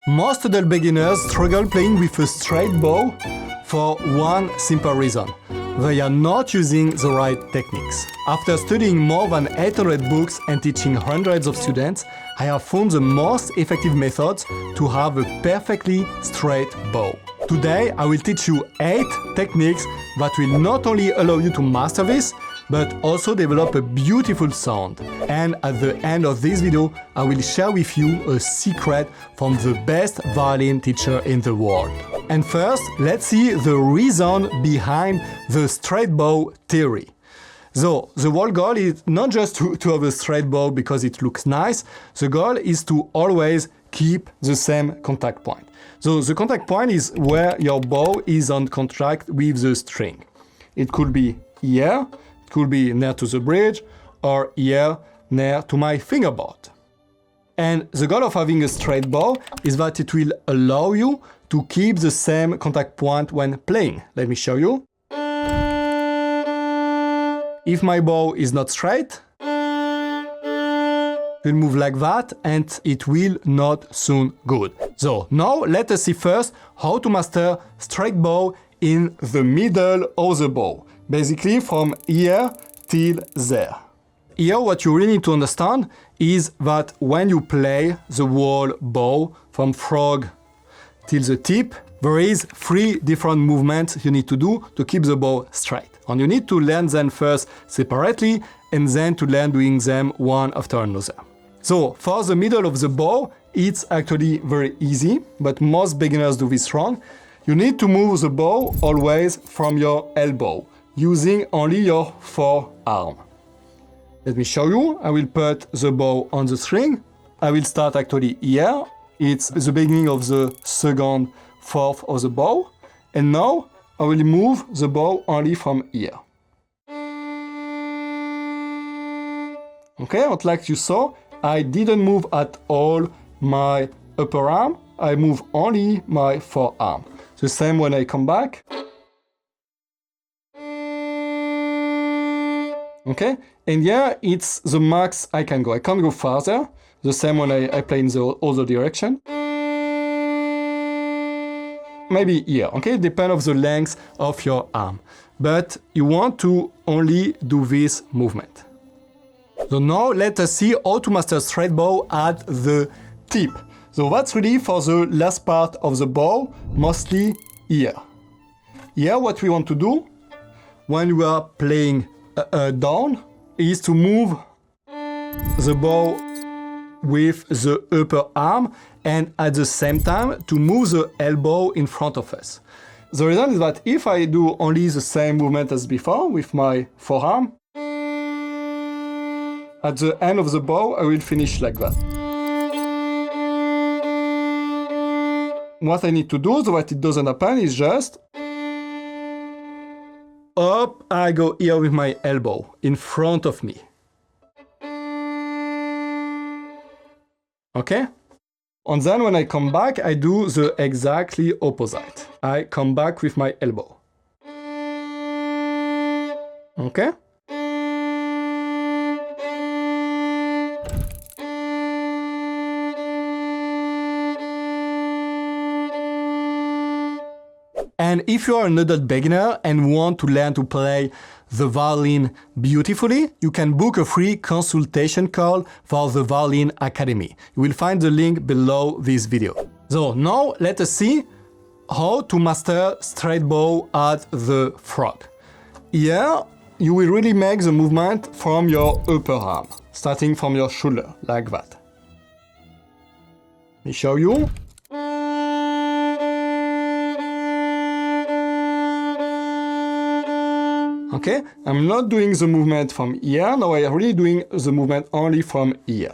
Most adult beginners struggle playing with a straight bow for one simple reason. They are not using the right techniques. After studying more than 800 books and teaching hundreds of students, I have found the most effective methods to have a perfectly straight bow. Today, I will teach you 8 techniques that will not only allow you to master this, but also develop a beautiful sound. And at the end of this video, I will share with you a secret from the best violin teacher in the world. And first, let's see the reason behind the straight bow theory. So, the whole goal is not just to have a straight bow because it looks nice. The goal is to always keep the same contact point. So, the contact point is where your bow is on contact with the string. It could be here, it could be near to the bridge, or here, near to my fingerboard. And the goal of having a straight bow is that it will allow you to keep the same contact point when playing. Let me show you. If my bow is not straight, it will move like that and it will not sound good. So now let us see first how to master straight bow in the middle of the bow. Basically from here till there. Here what you really need to understand is that when you play the whole bow from frog till the tip, there is 3 different movements you need to do to keep the bow straight. And you need to learn them first separately and then to learn doing them one after another. So for the middle of the bow, it's actually very easy, but most beginners do this wrong. You need to move the bow always from your elbow, using only your forearm. Let me show you. I will put the bow on the string. I will start actually here. It's the beginning of the second fourth of the bow. And now I will move the bow only from here. Okay, but like you saw, I didn't move at all my upper arm. I move only my forearm. The same when I come back. Okay, and here it's the max I can go. I can't go farther. The same when I play in the other direction. Maybe here, okay? It depends on the length of your arm. But you want to only do this movement. So now let us see how to master straight bow at the tip. So that's really for the last part of the bow, mostly here. Here what we want to do when we are playing down is to move the bow with the upper arm and at the same time to move the elbow in front of us. The reason is that if I do only the same movement as before with my forearm, at the end of the bow I will finish like that. What I need to do so that it doesn't happen is just up I go here with my elbow in front of me. Okay? And then when I come back, I do the exactly opposite. I come back with my elbow. Okay? And if you are an adult beginner and want to learn to play the violin beautifully, you can book a free consultation call for the Violinacademy. You will find the link below this video. So now let us see how to master straight bow at the frog. Here you will really make the movement from your upper arm, starting from your shoulder, like that. Let me show you. Okay, I'm not doing the movement from here, now I'm really doing the movement only from here.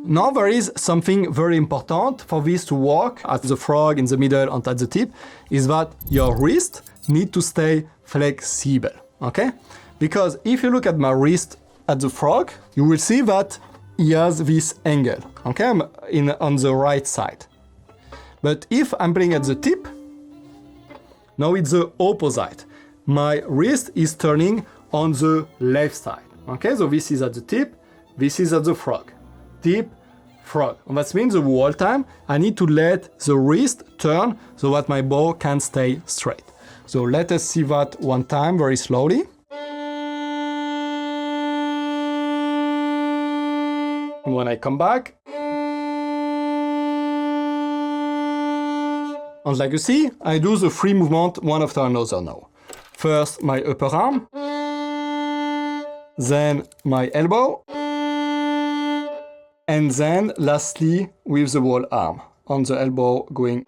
Now there is something very important for this to work at the frog, in the middle and at the tip, is that your wrist need to stay flexible, okay? Because if you look at my wrist at the frog, you will see that he has this angle, okay? I'm on the right side. But if I'm playing at the tip, now it's the opposite. My wrist is turning on the left side, Okay, so this is at the tip, this is at the frog. Tip, frog. And that means the whole time I need to let the wrist turn so that my bow can stay straight. So let us see that one time very slowly. And when I come back, and like you see, I do the three movements one after another now. First my upper arm, then my elbow, and then lastly with the whole arm, on the elbow going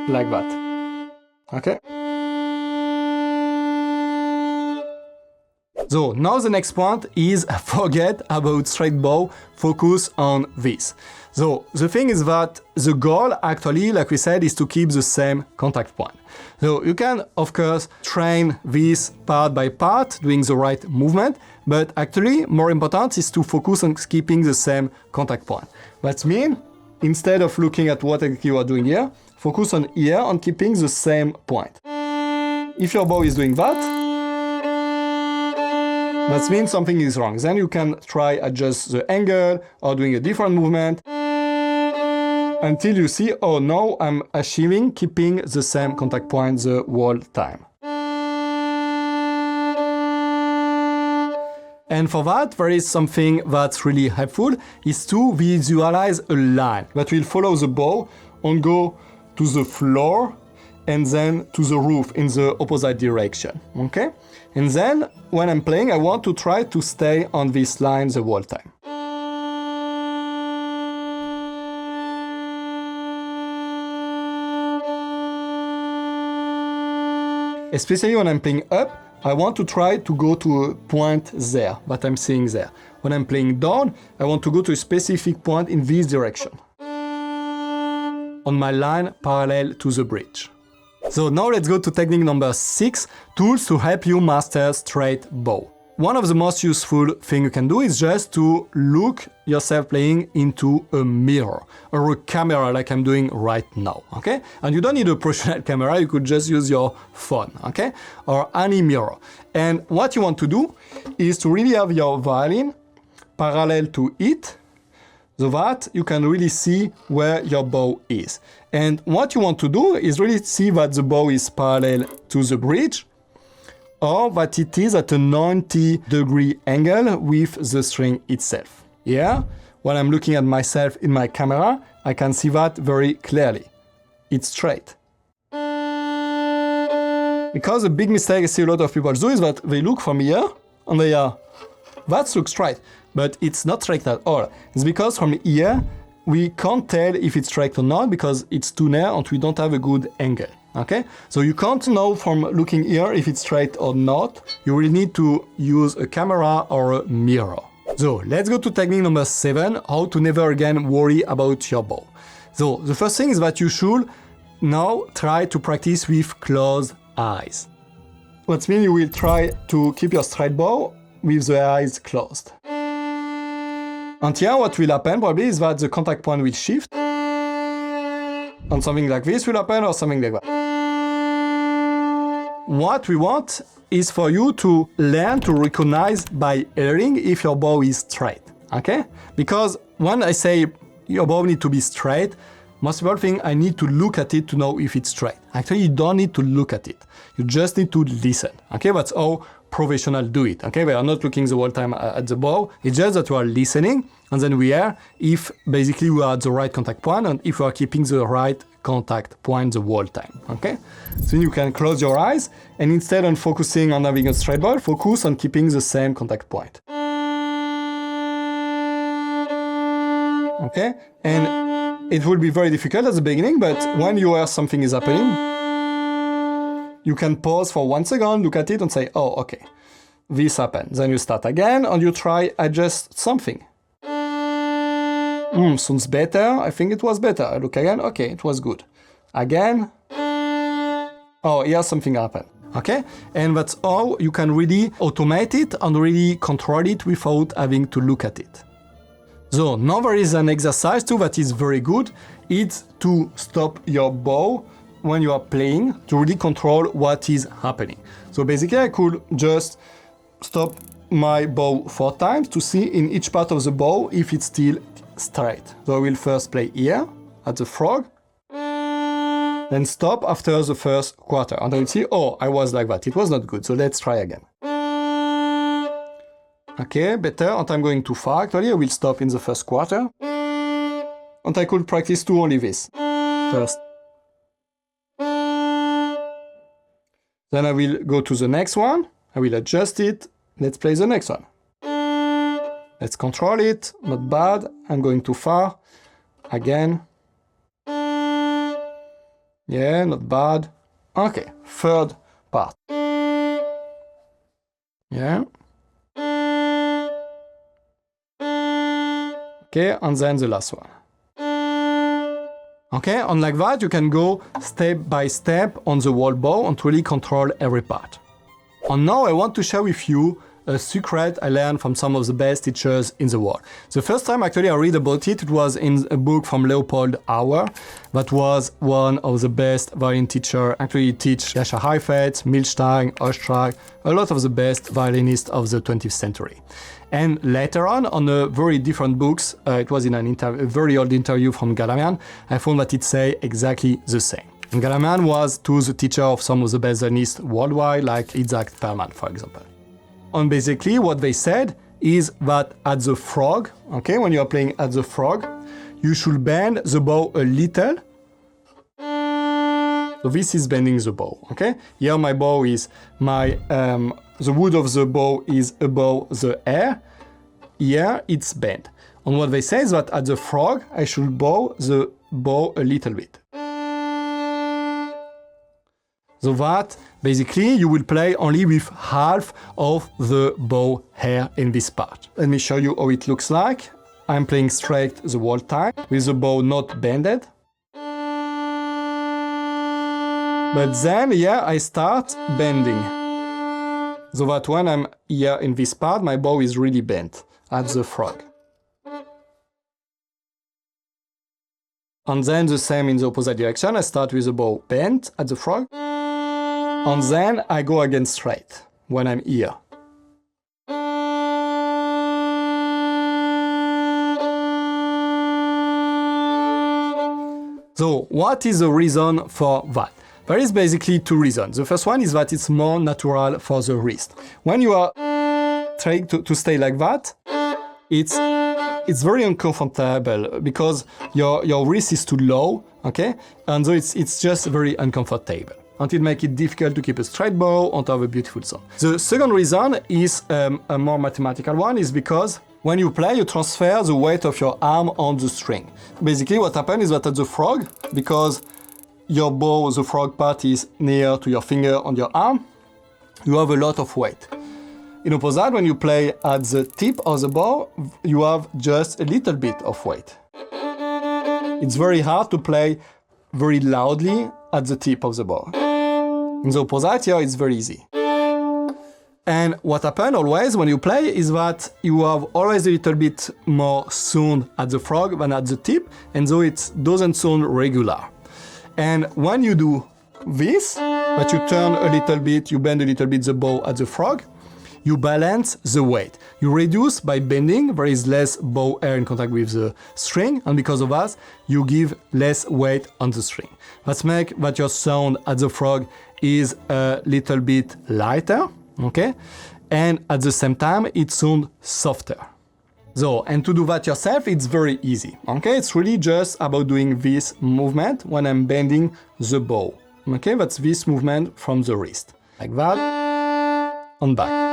like that. Okay? So now the next point is forget about straight bow, focus on this. So the thing is that the goal actually, like we said, is to keep the same contact point. So you can of course train this part by part, doing the right movement, but actually more important is to focus on keeping the same contact point. That means instead of looking at what you are doing here, focus on here on keeping the same point. If your bow is doing that means something is wrong. Then you can try adjust the angle or doing a different movement until you see, oh, now I'm achieving keeping the same contact point the whole time. And for that, there is something that's really helpful, is to visualize a line that will follow the bow and go to the floor and then to the roof in the opposite direction, okay? And then, when I'm playing, I want to try to stay on this line the whole time. Especially when I'm playing up, I want to try to go to a point there, that I'm seeing there. When I'm playing down, I want to go to a specific point in this direction, on my line parallel to the bridge. So now let's go to technique number 6, tools to help you master straight bow. One of the most useful things you can do is just to look yourself playing into a mirror or a camera like I'm doing right now, okay? And you don't need a professional camera, you could just use your phone, okay? Or any mirror. And what you want to do is to really have your violin parallel to it, so that you can really see where your bow is. And what you want to do is really see that the bow is parallel to the bridge, or that it is at a 90-degree angle with the string itself. Here, when I'm looking at myself in my camera, I can see that very clearly. It's straight. Because a big mistake I see a lot of people do is that they look from here, and they are, that looks straight. But it's not straight at all. It's because from here, we can't tell if it's straight or not because it's too near and we don't have a good angle, okay? So you can't know from looking here if it's straight or not. You will need to use a camera or a mirror. So let's go to technique number 7, how to never again worry about your bow. So the first thing is that you should now try to practice with closed eyes. That means you will try to keep your straight bow with the eyes closed. And here what will happen probably is that the contact point will shift and something like this will happen or something like that. What we want is for you to learn to recognize by hearing if your bow is straight, okay? Because when I say your bow needs to be straight, most people think I need to look at it to know if it's straight. Actually, you don't need to look at it. You just need to listen, okay? That's how professionals do it, okay? We are not looking the whole time at the bow. It's just that we are listening, and then we hear if basically we are at the right contact point and if we are keeping the right contact point the whole time, okay? So you can close your eyes, and instead of focusing on having a straight bow, focus on keeping the same contact point. Okay? And it will be very difficult at the beginning, but when you hear something is happening, you can pause for 1 second, look at it and say, oh, okay, this happened. Then you start again and you try adjust something. Sounds better. I think it was better. I look again. Okay, it was good. Again. Oh, here something happened. Okay? And that's how you can really automate it and really control it without having to look at it. So now there is an exercise too that is very good. It's to stop your bow when you are playing to really control what is happening. So basically I could just stop my bow 4 times to see in each part of the bow if it's still straight. So I will first play here at the frog, then stop after the first quarter. And I will see, oh, I was like that. It was not good, so let's try again. Okay, better, and I'm going too far actually. I will stop in the first quarter. And I could practice to only this. First. Then I will go to the next one. I will adjust it. Let's play the next one. Let's control it. Not bad. I'm going too far. Again. Yeah, not bad. Okay, third part. Yeah. Okay, and then the last one. Okay, and like that you can go step by step on the whole bow and really control every part. And now I want to share with you a secret I learned from some of the best teachers in the world. The first time actually I read about it, it was in a book from Leopold Auer. That was one of the best violin teachers. Actually he teach Jascha Heifetz, Milstein, Ostrach, a lot of the best violinists of the 20th century. And later on a very different books, it was in a very old interview from Galamian, I found that it say exactly the same. And Galamian was too the teacher of some of the best violinists worldwide, like Isaac Perlman, for example. And basically what they said is that at the frog, okay, when you are playing at the frog, you should bend the bow a little. So this is bending the bow, okay? Here my bow is the wood of the bow is above the air. Here it's bent. And what they say is that at the frog, I should bow the bow a little bit. So that basically you will play only with half of the bow hair in this part. Let me show you how it looks like. I'm playing straight the whole time with the bow not bended. But then here I start bending. So that when I'm here in this part, my bow is really bent at the frog. And then the same in the opposite direction. I start with the bow bent at the frog. And then I go again straight when I'm here. So what is the reason for that? There is basically two reasons. The first one is that it's more natural for the wrist. When you are trying to stay like that, it's very uncomfortable because your wrist is too low, okay? And so it's just very uncomfortable. And it makes it difficult to keep a straight bow and to have a beautiful sound. The second reason is a more mathematical one, is because when you play, you transfer the weight of your arm on the string. Basically what happens is that at the frog, because your bow, the frog part is near to your finger on your arm, you have a lot of weight. In opposite, when you play at the tip of the bow, you have just a little bit of weight. It's very hard to play very loudly at the tip of the bow. In the opposite here, it's very easy. And what happens always when you play is that you have always a little bit more sound at the frog than at the tip, and so it doesn't sound regular. And when you do this, that you turn a little bit, you bend a little bit the bow at the frog, you balance the weight. You reduce by bending, there is less bow air in contact with the string, and because of that, you give less weight on the string. That makes that your sound at the frog is a little bit lighter, okay? And at the same time, it sounds softer. So, and to do that yourself, it's very easy, okay? It's really just about doing this movement when I'm bending the bow, okay? That's this movement from the wrist, like that, and back.